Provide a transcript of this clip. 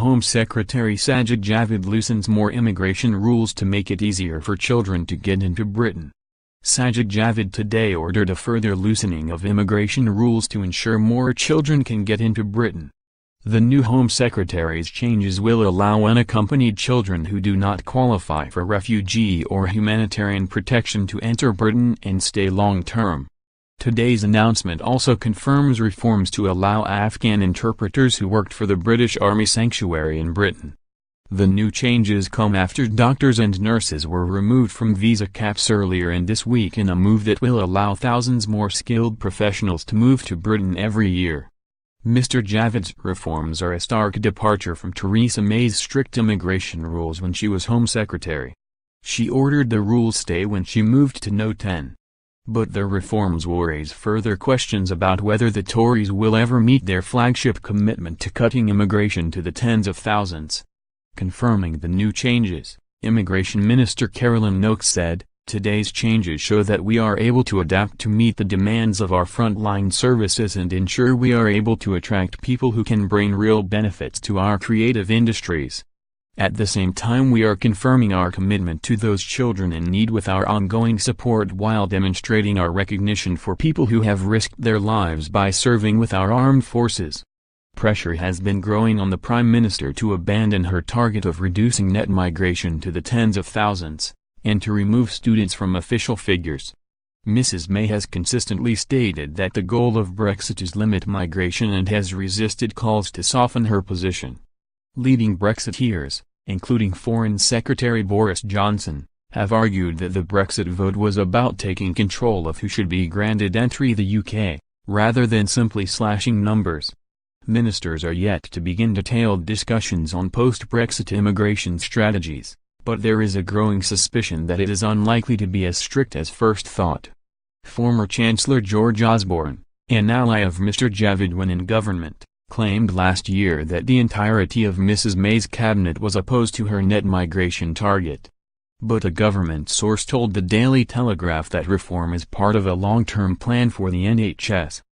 Home Secretary Sajid Javid loosens more immigration rules to make it easier for children to get into Britain. Sajid Javid today ordered a further loosening of immigration rules to ensure more children can get into Britain. The new Home Secretary's changes will allow unaccompanied children who do not qualify for refugee or humanitarian protection to enter Britain and stay long-term. Today's announcement also confirms reforms to allow Afghan interpreters who worked for the British Army Sanctuary in Britain. The new changes come after doctors and nurses were removed from visa caps earlier in this week in a move that will allow thousands more skilled professionals to move to Britain every year. Mr. Javid's reforms are a stark departure from Theresa May's strict immigration rules when she was Home Secretary. She ordered the rules stay when she moved to No. 10. But the reforms will raise further questions about whether the Tories will ever meet their flagship commitment to cutting immigration to the tens of thousands. Confirming the new changes, Immigration Minister Carolyn Noakes said, "Today's changes show that we are able to adapt to meet the demands of our frontline services and ensure we are able to attract people who can bring real benefits to our creative industries. At the same time, we are confirming our commitment to those children in need with our ongoing support while demonstrating our recognition for people who have risked their lives by serving with our armed forces." Pressure has been growing on the Prime Minister to abandon her target of reducing net migration to the tens of thousands, and to remove students from official figures. Mrs. May has consistently stated that the goal of Brexit is limit migration and has resisted calls to soften her position. Leading Brexiteers, including Foreign Secretary Boris Johnson, have argued that the Brexit vote was about taking control of who should be granted entry to the UK, rather than simply slashing numbers. Ministers are yet to begin detailed discussions on post-Brexit immigration strategies, but there is a growing suspicion that it is unlikely to be as strict as first thought. Former Chancellor George Osborne, an ally of Mr. Javid when in government, claimed last year that the entirety of Mrs. May's cabinet was opposed to her net migration target. But a government source told the Daily Telegraph that reform is part of a long-term plan for the NHS.